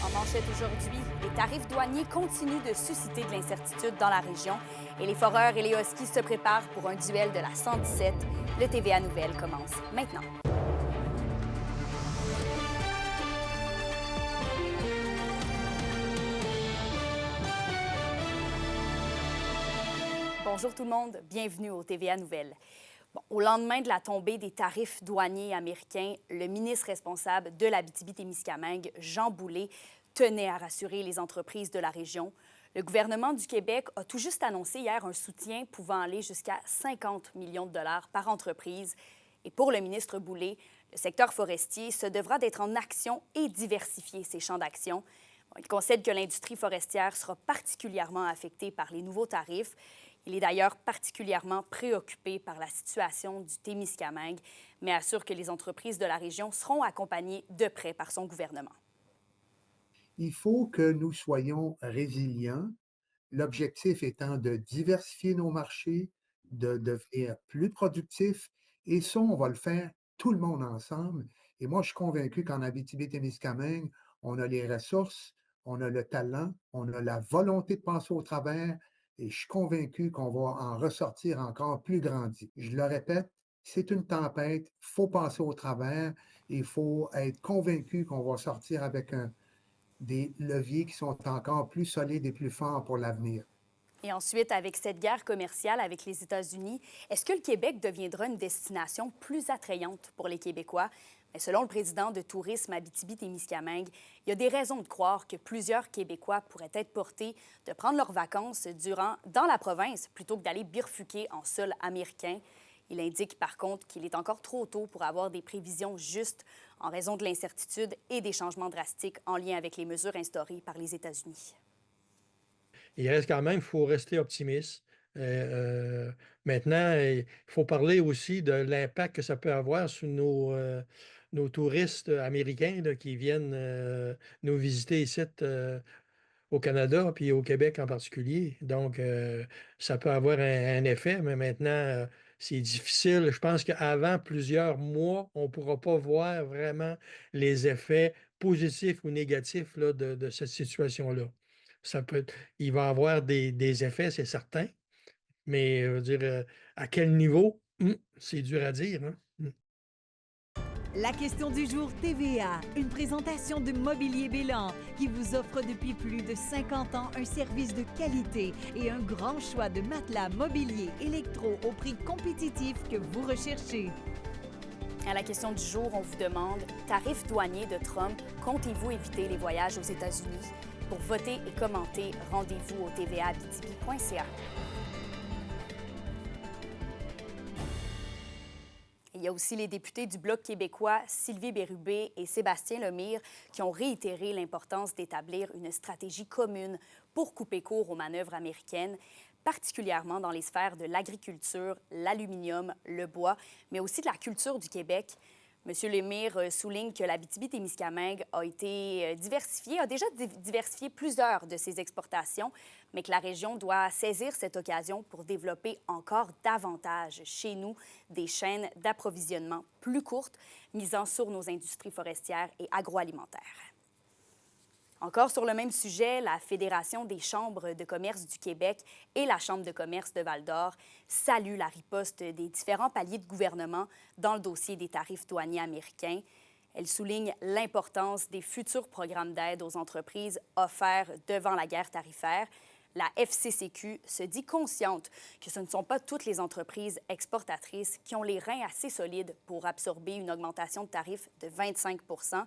En manchette aujourd'hui, les tarifs douaniers continuent de susciter de l'incertitude dans la région et les foreurs et les huskies se préparent pour un duel de la 117. Le TVA Nouvelles commence maintenant. Bonjour tout le monde, bienvenue au TVA Nouvelles. Au lendemain de la tombée des tarifs douaniers américains, le ministre responsable de l'Abitibi-Témiscamingue, Jean Boulet, tenait à rassurer les entreprises de la région. Le gouvernement du Québec a tout juste annoncé hier un soutien pouvant aller jusqu'à 50 millions de dollars par entreprise. Et pour le ministre Boulet, le secteur forestier se devra d'être en action et diversifier ses champs d'action. Il concède que l'industrie forestière sera particulièrement affectée par les nouveaux tarifs. Il est d'ailleurs particulièrement préoccupé par la situation du Témiscamingue, mais assure que les entreprises de la région seront accompagnées de près par son gouvernement. Il faut que nous soyons résilients, l'objectif étant de diversifier nos marchés, de devenir plus productifs et ça, on va le faire tout le monde ensemble et moi, je suis convaincu qu'en Abitibi-Témiscamingue, on a les ressources, on a le talent, on a la volonté de penser au travers et je suis convaincu qu'on va en ressortir encore plus grandi. Je le répète, c'est une tempête, il faut passer au travers, il faut être convaincu qu'on va sortir avec des leviers qui sont encore plus solides et plus forts pour l'avenir. Et ensuite, avec cette guerre commerciale avec les États-Unis, est-ce que le Québec deviendra une destination plus attrayante pour les Québécois? Mais selon le président de Tourisme Abitibi-Témiscamingue, il y a des raisons de croire que plusieurs Québécois pourraient être portés de prendre leurs vacances dans la province plutôt que d'aller bifurquer en sol américain. Il indique par contre qu'il est encore trop tôt pour avoir des prévisions justes en raison de l'incertitude et des changements drastiques en lien avec les mesures instaurées par les États-Unis. Il reste quand même, il faut rester optimiste. Maintenant, il faut parler aussi de l'impact que ça peut avoir sur nos touristes américains là, qui viennent nous visiter ici au Canada, puis au Québec en particulier. Donc, ça peut avoir un effet, mais maintenant, c'est difficile. Je pense qu'avant plusieurs mois, on ne pourra pas voir vraiment les effets positifs ou négatifs là, de cette situation-là. Il va y avoir des effets, c'est certain, mais à quel niveau, c'est dur à dire. Hein? La question du jour TVA, une présentation de Mobilier Bélan qui vous offre depuis plus de 50 ans un service de qualité et un grand choix de matelas mobilier électro au prix compétitif que vous recherchez. À la question du jour, on vous demande, tarifs douaniers de Trump, comptez-vous éviter les voyages aux États-Unis? Pour voter et commenter, rendez-vous au tvaabitibi.ca. Il y a aussi les députés du Bloc québécois, Sylvie Bérubé et Sébastien Lemire, qui ont réitéré l'importance d'établir une stratégie commune pour couper court aux manœuvres américaines, particulièrement dans les sphères de l'agriculture, l'aluminium, le bois, mais aussi de la culture du Québec. M. Lemire souligne que l'Abitibi-Témiscamingue a déjà diversifié plusieurs de ses exportations, mais que la région doit saisir cette occasion pour développer encore davantage chez nous des chaînes d'approvisionnement plus courtes, misant sur nos industries forestières et agroalimentaires. Encore sur le même sujet, la Fédération des chambres de commerce du Québec et la Chambre de commerce de Val-d'Or saluent la riposte des différents paliers de gouvernement dans le dossier des tarifs douaniers américains. Elle souligne l'importance des futurs programmes d'aide aux entreprises offerts devant la guerre tarifaire. La FCCQ se dit consciente que ce ne sont pas toutes les entreprises exportatrices qui ont les reins assez solides pour absorber une augmentation de tarifs de 25 %.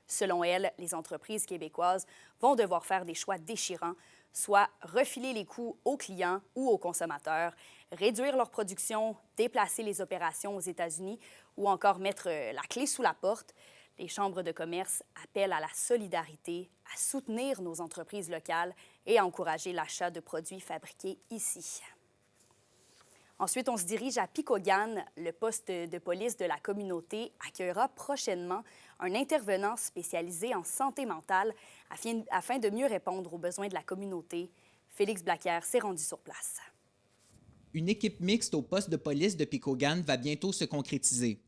Selon elle, les entreprises québécoises vont devoir faire des choix déchirants, soit refiler les coûts aux clients ou aux consommateurs, réduire leur production, déplacer les opérations aux États-Unis ou encore mettre la clé sous la porte. Les chambres de commerce appellent à la solidarité, à soutenir nos entreprises locales et à encourager l'achat de produits fabriqués ici. Ensuite, on se dirige à Pikaugan. Le poste de police de la communauté accueillera prochainement un intervenant spécialisé en santé mentale afin de mieux répondre aux besoins de la communauté. Félix Blaquière s'est rendu sur place. Une équipe mixte au poste de police de Pikaugan va bientôt se concrétiser.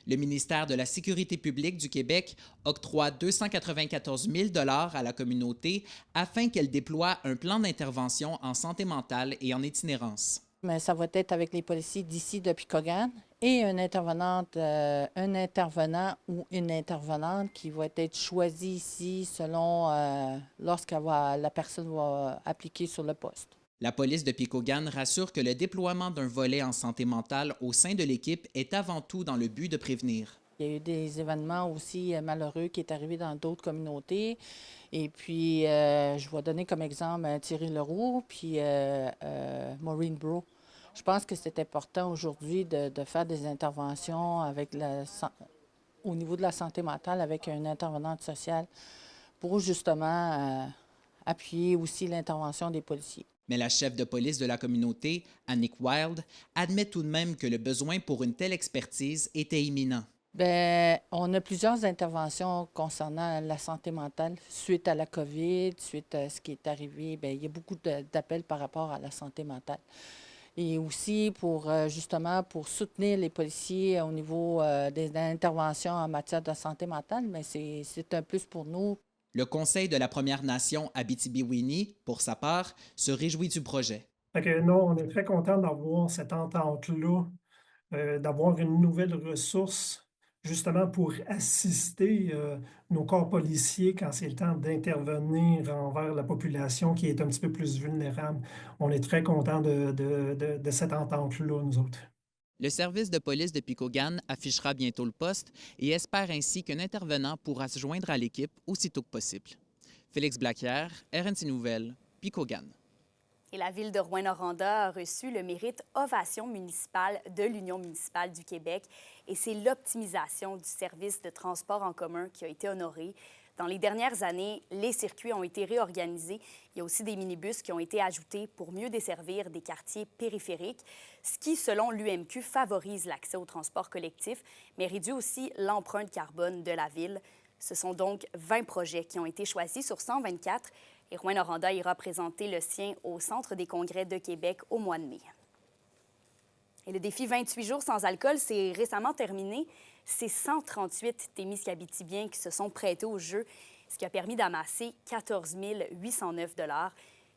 Le ministère de la Sécurité publique du Québec octroie 294 000 $ à la communauté afin qu'elle déploie un plan d'intervention en santé mentale et en itinérance. Mais ça va être avec les policiers d'ici de Picogan et un intervenant ou une intervenante qui va être choisi ici selon la personne va appliquer sur le poste. La police de Picogan rassure que le déploiement d'un volet en santé mentale au sein de l'équipe est avant tout dans le but de prévenir. Il y a eu des événements aussi malheureux qui sont arrivés dans d'autres communautés. Et puis, je vais donner comme exemple Thierry Leroux puis Maureen Bro. Je pense que c'est important aujourd'hui de faire des interventions au niveau de la santé mentale avec une intervenante sociale pour justement appuyer aussi l'intervention des policiers. Mais la chef de police de la communauté, Annick Wild, admet tout de même que le besoin pour une telle expertise était imminent. Bien, on a plusieurs interventions concernant la santé mentale suite à la COVID, suite à ce qui est arrivé. Bien, il y a beaucoup d'appels par rapport à la santé mentale. Et aussi justement pour soutenir les policiers au niveau des interventions en matière de santé mentale, mais c'est un plus pour nous. Le Conseil de la Première Nation Abitibi-Winnie, pour sa part, se réjouit du projet. Non, on est très content d'avoir cette entente-là, d'avoir une nouvelle ressource justement pour assister nos corps policiers quand c'est le temps d'intervenir envers la population qui est un petit peu plus vulnérable. On est très content de cette entente-là, nous autres. Le service de police de Picogan affichera bientôt le poste et espère ainsi qu'un intervenant pourra se joindre à l'équipe aussitôt que possible. Félix Blaquière, RNC Nouvelles, Picogan. Et la ville de Rouyn-Noranda a reçu le mérite Ovation municipale de l'Union municipale du Québec. Et c'est l'optimisation du service de transport en commun qui a été honorée. Dans les dernières années, les circuits ont été réorganisés. Il y a aussi des minibus qui ont été ajoutés pour mieux desservir des quartiers périphériques, ce qui, selon l'UMQ, favorise l'accès au transport collectif, mais réduit aussi l'empreinte carbone de la ville. Ce sont donc 20 projets qui ont été choisis sur 124 et Rouyn-Noranda ira présenter le sien au Centre des congrès de Québec au mois de mai. Et le défi 28 jours sans alcool s'est récemment terminé. C'est 138 Témiscabitibiens qui se sont prêtés au jeu, ce qui a permis d'amasser 14 809 $.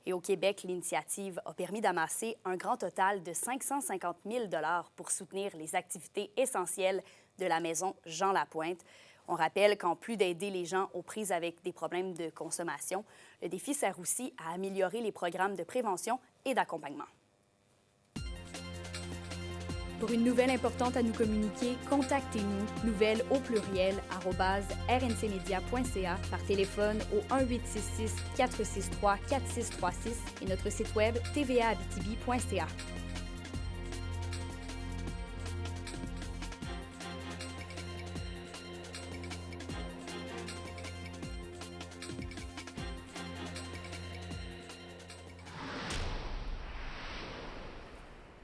Et au Québec, l'initiative a permis d'amasser un grand total de 550 000 $ pour soutenir les activités essentielles de la maison Jean Lapointe. On rappelle qu'en plus d'aider les gens aux prises avec des problèmes de consommation, le défi sert aussi à améliorer les programmes de prévention et d'accompagnement. Pour une nouvelle importante à nous communiquer, contactez-nous, nouvelles au pluriel @rncmedia.ca, par téléphone au 1-866-463-4636 et notre site web tvaabitibi.ca.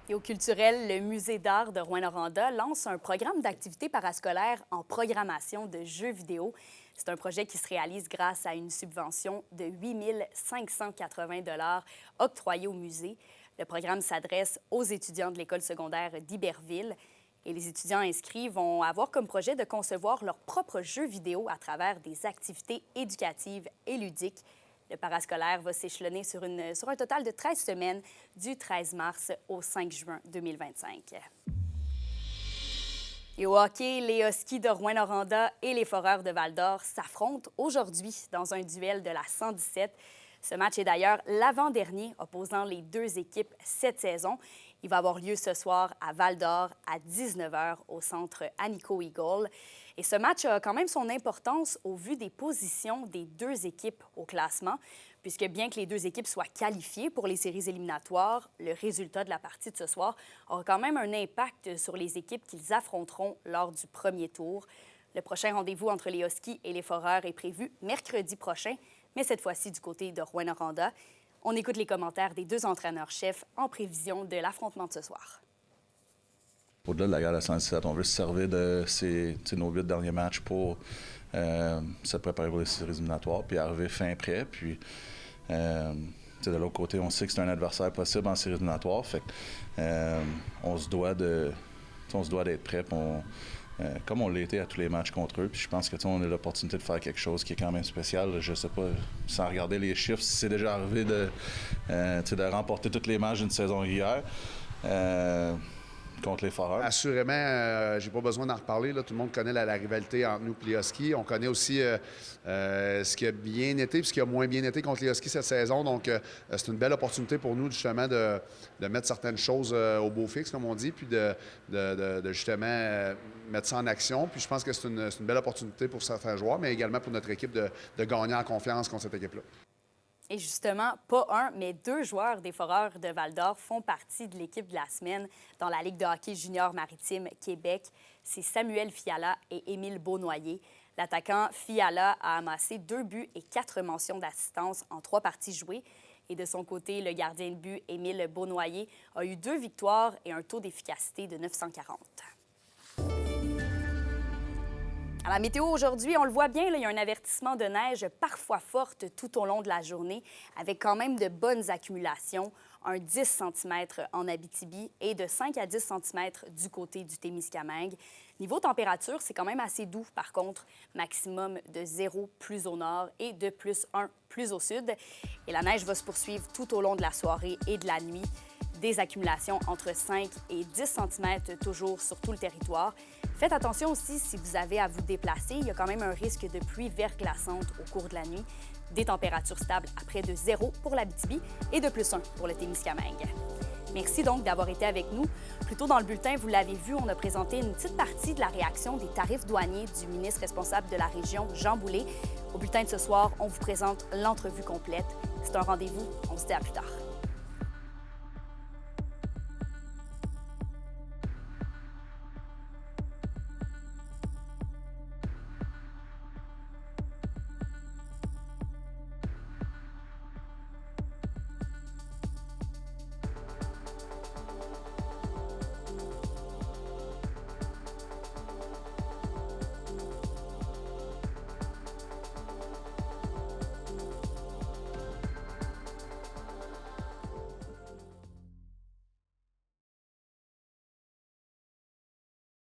Et au culturel, le Musée d'art de Rouyn-Noranda lance un programme d'activités parascolaires en programmation de jeux vidéo. C'est un projet qui se réalise grâce à une subvention de 8 580 $ octroyée au musée. Le programme s'adresse aux étudiants de l'école secondaire d'Iberville. Et les étudiants inscrits vont avoir comme projet de concevoir leurs propres jeux vidéo à travers des activités éducatives et ludiques. Le parascolaire va s'échelonner sur un total de 13 semaines, du 13 mars au 5 juin 2025. Et au hockey, les Huskies de Rouyn-Noranda et les Foreurs de Val-d'Or s'affrontent aujourd'hui dans un duel de la 117. Ce match est d'ailleurs l'avant-dernier opposant les deux équipes cette saison. Il va avoir lieu ce soir à Val-d'Or à 19h au centre Anico Eagle. Et ce match a quand même son importance au vu des positions des deux équipes au classement, puisque bien que les deux équipes soient qualifiées pour les séries éliminatoires, le résultat de la partie de ce soir aura quand même un impact sur les équipes qu'ils affronteront lors du premier tour. Le prochain rendez-vous entre les Huskies et les Foreurs est prévu mercredi prochain, mais cette fois-ci du côté de Rouyn-Noranda. On écoute les commentaires des deux entraîneurs-chefs en prévision de l'affrontement de ce soir. Au-delà de la guerre de la 117, on veut se servir de nos 8 derniers matchs pour se préparer pour les séries éliminatoires, puis arriver fin prêt. Puis, de l'autre côté, on sait que c'est un adversaire possible en séries éliminatoires. Fait on se doit d'être prêt. comme on l'a été à tous les matchs contre eux. Puis je pense que on a l'opportunité de faire quelque chose qui est quand même spécial. Je sais pas, sans regarder les chiffres, si c'est déjà arrivé de remporter tous les matchs d'une saison régulière contre les Foreurs. Assurément, j'ai pas besoin d'en reparler. Là. Tout le monde connaît la rivalité entre nous et les Huskies. On connaît aussi ce qui a bien été et ce qui a moins bien été contre les Huskies cette saison. Donc, c'est une belle opportunité pour nous, justement, de mettre certaines choses au beau fixe, comme on dit, puis de justement mettre ça en action. Puis je pense que c'est une belle opportunité pour certains joueurs, mais également pour notre équipe de gagner en confiance contre cette équipe-là. Et justement, pas un, mais 2 joueurs des Foreurs de Val-d'Or font partie de l'équipe de la semaine dans la Ligue de hockey junior maritime Québec. C'est Samuel Fiala et Émile Beaunoyer. L'attaquant Fiala a amassé 2 buts et 4 mentions d'assistance en 3 parties jouées. Et de son côté, le gardien de but, Émile Beaunoyer, a eu 2 victoires et un taux d'efficacité de 940. À la météo aujourd'hui, on le voit bien, là, il y a un avertissement de neige parfois forte tout au long de la journée, avec quand même de bonnes accumulations, un 10 cm en Abitibi et de 5 à 10 cm du côté du Témiscamingue. Niveau température, c'est quand même assez doux, par contre, maximum de 0 plus au nord et de plus 1 plus au sud. Et la neige va se poursuivre tout au long de la soirée et de la nuit. Des accumulations entre 5 et 10 cm toujours sur tout le territoire. Faites attention aussi si vous avez à vous déplacer. Il y a quand même un risque de pluie verglaçante au cours de la nuit. Des températures stables à près de 0 pour l'Abitibi et de plus 1 pour le Témiscamingue. Merci donc d'avoir été avec nous. Plus tôt dans le bulletin, vous l'avez vu, on a présenté une petite partie de la réaction des tarifs douaniers du ministre responsable de la région, Jean Boulet. Au bulletin de ce soir, on vous présente l'entrevue complète. C'est un rendez-vous. On se dit à plus tard.